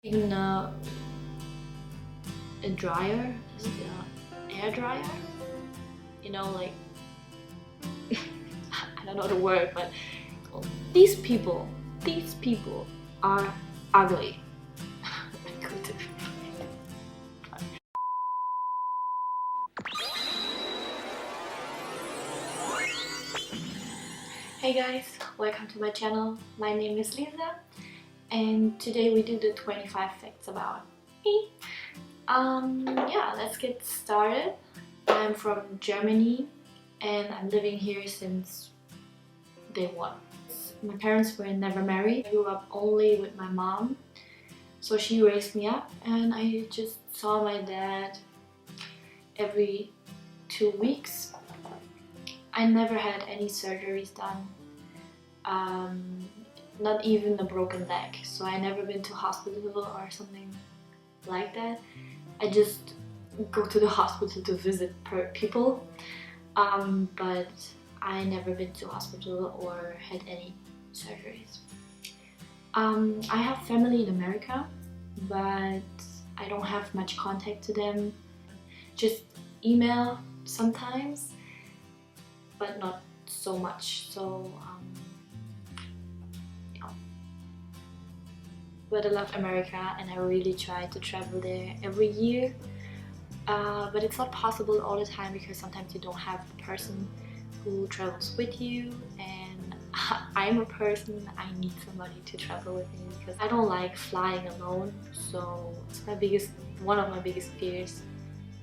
In a dryer, is it air dryer? You know, like I don't know the word, but these people are ugly. Hey guys, welcome to my channel. My name is Lisa, and today we do the 25 facts about me. Yeah, let's get started. I'm from Germany and I'm living here since day one. My parents were never married. I grew up only with my mom, so she raised me up, and I just saw my dad every 2 weeks. I never had any surgeries done, not even a broken leg, so I never been to hospital or something like that. I just go to the hospital to visit people, but I never been to hospital or had any surgeries. I have family in America, but I don't have much contact to them. Just email sometimes, but not so much. So, yeah. But I love America and I really try to travel there every year. But it's not possible all the time because sometimes you don't have a person who travels with you, and I'm a person, I need somebody to travel with me because I don't like flying alone. So it's one of my biggest fears.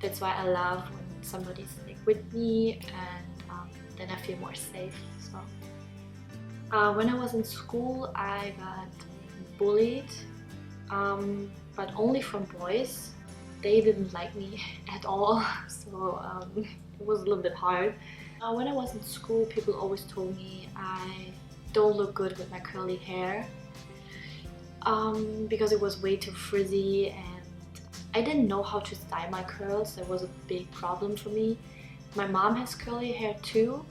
That's why I love when somebody's like with me, and then I feel more safe. So when I was in school, I got bullied, but only from boys. They didn't like me at all, so it was a little bit hard. When I was in school, people always told me I don't look good with my curly hair, because it was way too frizzy and I didn't know how to style my curls. That was a big problem for me. My mom has curly hair too,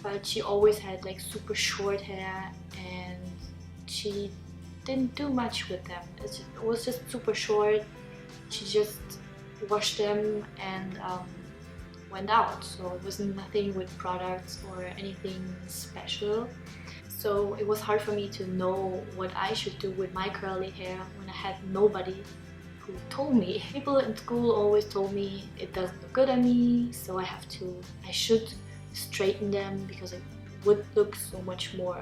but she always had like super short hair and she didn't do much with them. It was just super short. She just washed them and went out. So it was nothing with products or anything special. So it was hard for me to know what I should do with my curly hair when I had nobody who told me. People in school always told me it doesn't look good on me, so I should straighten them because it would look so much more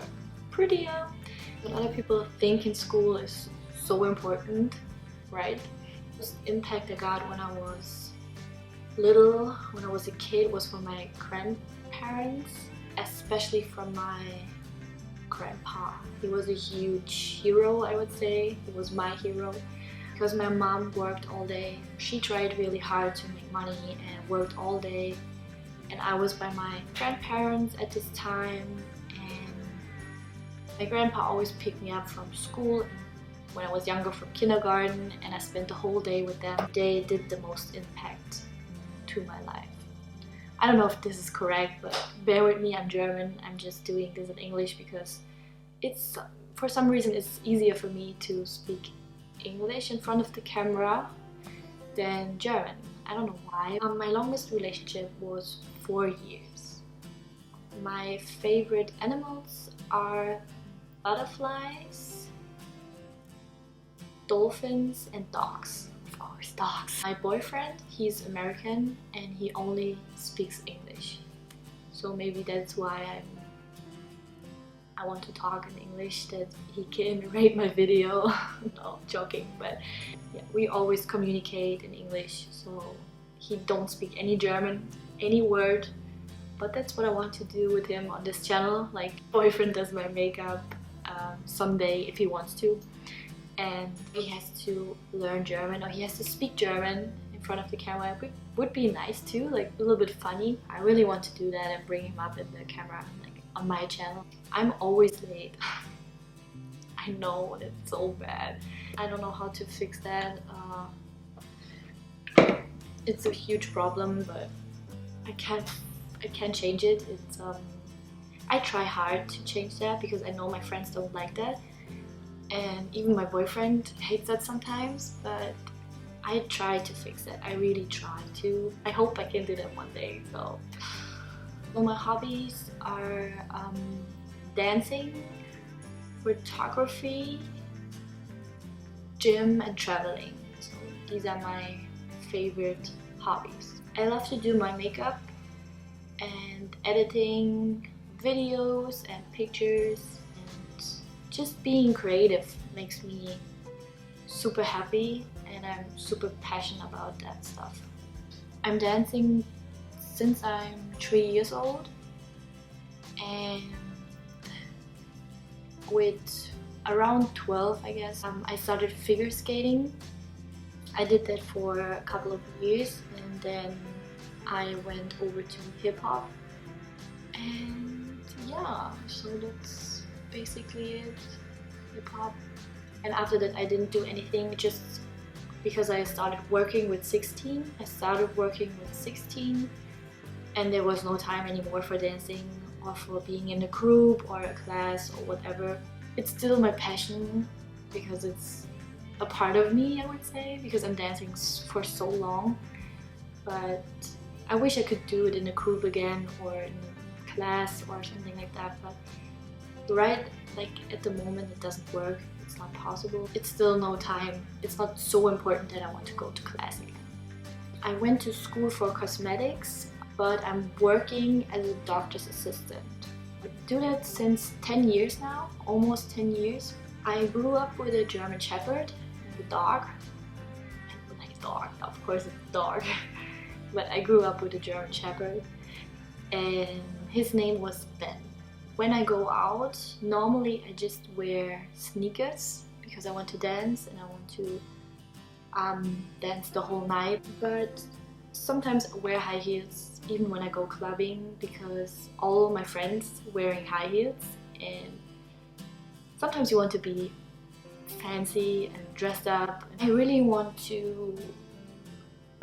prettier. What other people think in school is so important, right? The most impact I got when I was little, when I was a kid, was from my grandparents, especially from my grandpa. He was a huge hero, I would say. He was my hero. Because my mom worked all day. She tried really hard to make money and worked all day. And I was by my grandparents at this time. And my grandpa always picked me up from school when I was younger, from kindergarten. And I spent the whole day with them. They did the most impact to my life. I don't know if this is correct, but bear with me, I'm German. I'm just doing this in English because it's, for some reason, it's easier for me to speak English in front of the camera than German. I don't know why. My longest relationship was 4 years. My favorite animals are butterflies, dolphins, and dogs. Of course, dogs. My boyfriend, he's American and he only speaks English. So maybe that's why I want to talk in English, that he can rate my video. No, joking, but yeah, we always communicate in English, so he don't speak any German, any word, but that's what I want to do with him on this channel. Like, boyfriend does my makeup someday if he wants to, and he has to learn German, or he has to speak German in front of the camera. It would be nice too, like a little bit funny. I really want to do that and bring him up in the camera, like on my channel. I'm always late. I know, it's so bad. I don't know how to fix that. It's a huge problem, but I can't change it. It's I try hard to change that because I know my friends don't like that. and even my boyfriend hates that sometimes, but I try to fix it. I really try to. I hope I can do that one day. So well, my hobbies are dancing, photography, gym, and traveling. So these are my favorite hobbies. I love to do my makeup and editing videos and pictures, and just being creative makes me super happy, and I'm super passionate about that stuff. I'm dancing since I'm 3 years old, and with around 12, I guess, I started figure skating. I did that for a couple of years, and then I went over to hip hop, and yeah, so that's basically it, hip hop. And after that I didn't do anything, just because I started working with 16. I started working with 16, and there was no time anymore for dancing or for being in a group or a class or whatever. It's still my passion because it's a part of me, I would say, because I'm dancing for so long. But I wish I could do it in a group again or in a class or something like that. But right, like at the moment it doesn't work. It's not possible. It's still no time. It's not so important that I want to go to class again. I went to school for cosmetics, but I'm working as a doctor's assistant. I do that since 10 years now, almost 10 years. I grew up with a German Shepherd, the dog. Like dog, of course it's a dog. But I grew up with a German Shepherd, and his name was Ben. When I go out, normally I just wear sneakers because I want to dance and I want to dance the whole night. But sometimes I wear high heels even when I go clubbing because all my friends wearing high heels, and sometimes you want to be fancy and dressed up. I really want to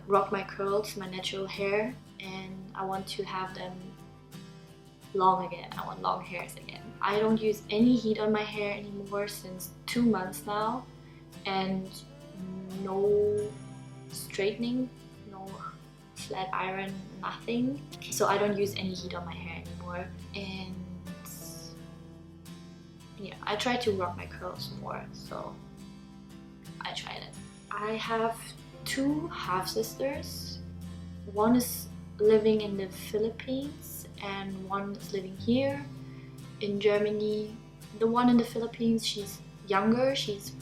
rock my curls, my natural hair, and I want to have them long again. I want long hairs again. I don't use any heat on my hair anymore since 2 months now, and no straightening, no flat iron, nothing. So I don't use any heat on my hair anymore, and yeah, I try to rock my curls more, so I tried it. I have 2 half sisters. One is living in the Philippines and one is living here in Germany. The one in the Philippines, she's younger, she's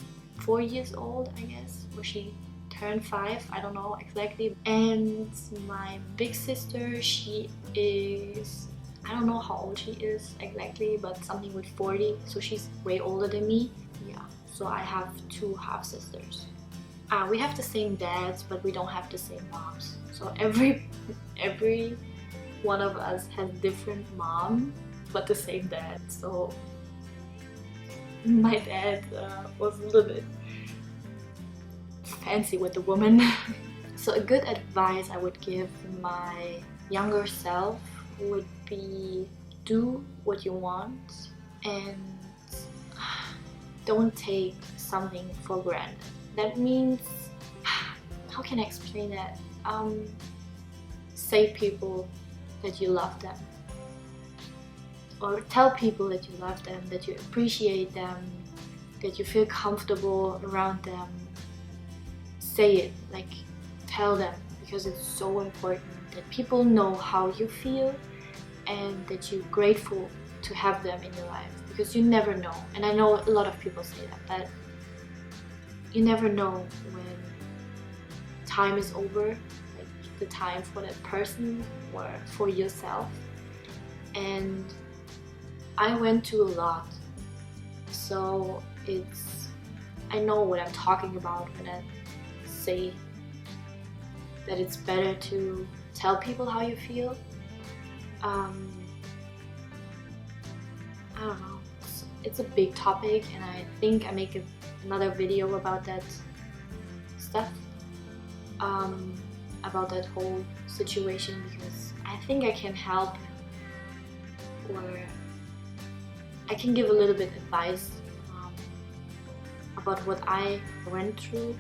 4 years old, I guess, or she turned 5, I don't know exactly. And my big sister, she is, I don't know how old she is exactly, but something with 40, so she's way older than me. Yeah, so I have 2 half sisters. We have the same dads, but we don't have the same moms. So every one of us has different mom, but the same dad. So my dad was a little bit fancy with the woman. So a good advice I would give my younger self would be do what you want and don't take something for granted. That means, how can I explain that? Say people that you love them, or tell people that you love them, that you appreciate them, that you feel comfortable around them. Say it, like tell them, because it's so important that people know how you feel and that you're grateful to have them in your life, because you never know. And I know a lot of people say that, but you never know when time is over, like the time for that person or for yourself. And I went through a lot, so I know what I'm talking about when I say that it's better to tell people how you feel. I don't know, it's a big topic, and I think I make another video about that stuff, about that whole situation, because I think I can help, or I can give a little bit advice about what I went through,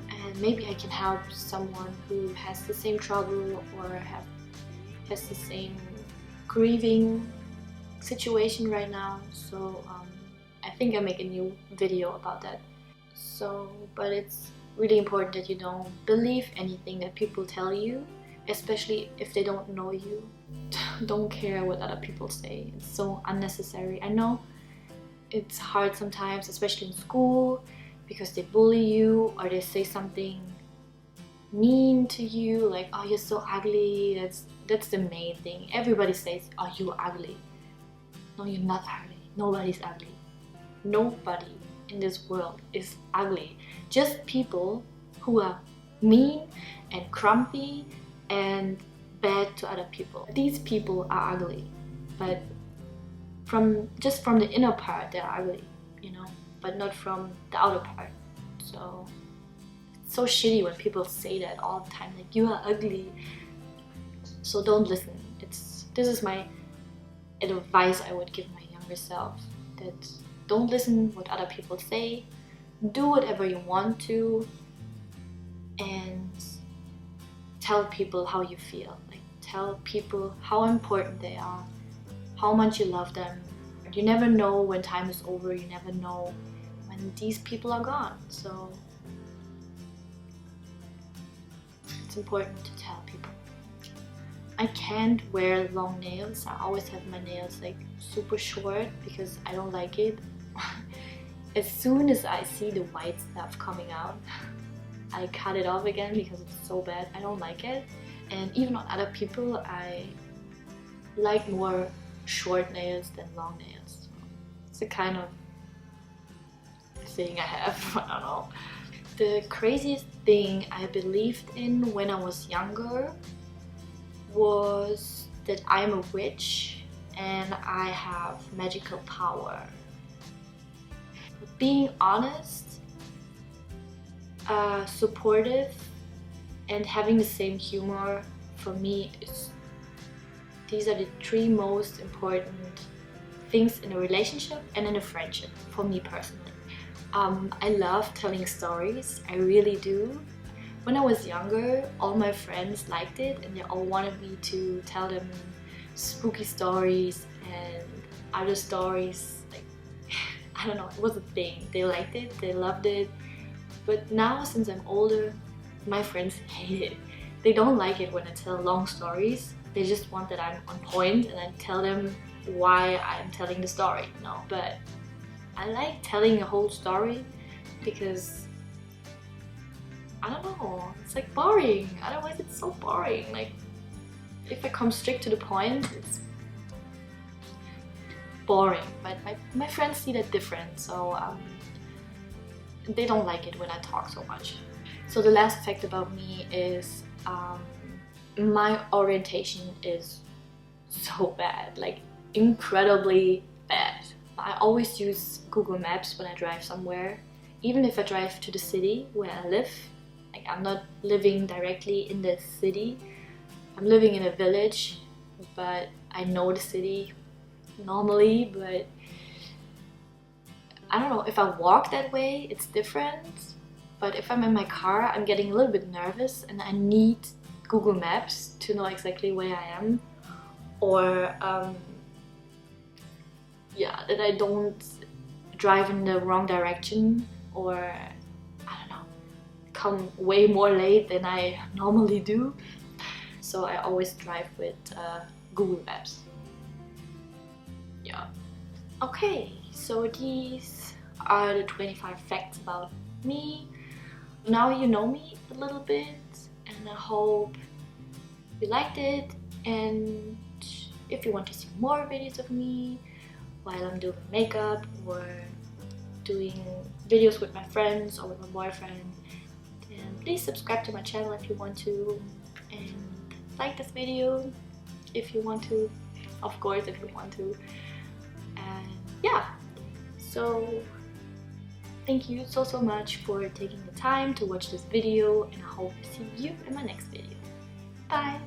and maybe I can help someone who has the same trouble or has the same grieving situation right now. So I think I'll make a new video about that. But it's really important that you don't believe anything that people tell you, especially if they don't know you. Don't care what other people say. It's so unnecessary. I know it's hard sometimes, especially in school, because they bully you or they say something mean to you, like, oh, you're so ugly. That's the main thing. Everybody says, oh, you're ugly. No, you're not ugly. Nobody's ugly. Nobody in this world is ugly. Just people who are mean and grumpy and bad to other people. These people are ugly, but just from the inner part they're ugly, you know, but not from the outer part. So it's so shitty when people say that all the time, like, you are ugly. So don't listen. This is my advice I would give my younger self, that don't listen what other people say. Do whatever you want to, and tell people how you feel. Like, tell people how important they are, how much you love them. You never know when time is over. You never know when these people are gone. So it's important to tell people. I can't wear long nails. I always have my nails like super short because I don't like it. As soon as I see the white stuff coming out, I cut it off again because it's so bad. I don't like it. And even on other people, I like more short nails than long nails. It's a kind of thing I have. I don't know. The craziest thing I believed in when I was younger was that I'm a witch and I have magical power. But being honest, supportive, and having the same humor, for me, these are the three most important things in a relationship and in a friendship, for me personally. I love telling stories, I really do. When I was younger, all my friends liked it and they all wanted me to tell them spooky stories and other stories. Like, I don't know, it was a thing. They liked it, they loved it. But now, since I'm older, my friends hate it. They don't like it when I tell long stories. They just want that I'm on point and I tell them why I'm telling the story. No, but I like telling a whole story because, I don't know, it's like boring. Otherwise it's so boring. Like, if I come straight to the point, it's boring. But my friends see that different, so they don't like it when I talk so much. So the last fact about me is my orientation is so bad, like incredibly bad. I always use Google Maps when I drive somewhere, even if I drive to the city where I live. Like, I'm not living directly in the city, I'm living in a village, but I know the city normally. But I don't know, if I walk that way, it's different. But if I'm in my car, I'm getting a little bit nervous and I need Google Maps to know exactly where I am. Or, yeah, that I don't drive in the wrong direction, or, I don't know, come way more late than I normally do. So I always drive with Google Maps. Yeah. Okay, so these are the 25 facts about me. Now you know me a little bit, and I hope you liked it. And if you want to see more videos of me while I'm doing makeup or doing videos with my friends or with my boyfriend, then please subscribe to my channel if you want to, and like this video if you want to, of course, if you want to. And yeah, so thank you so much for taking the time to watch this video, and I hope to see you in my next video. Bye!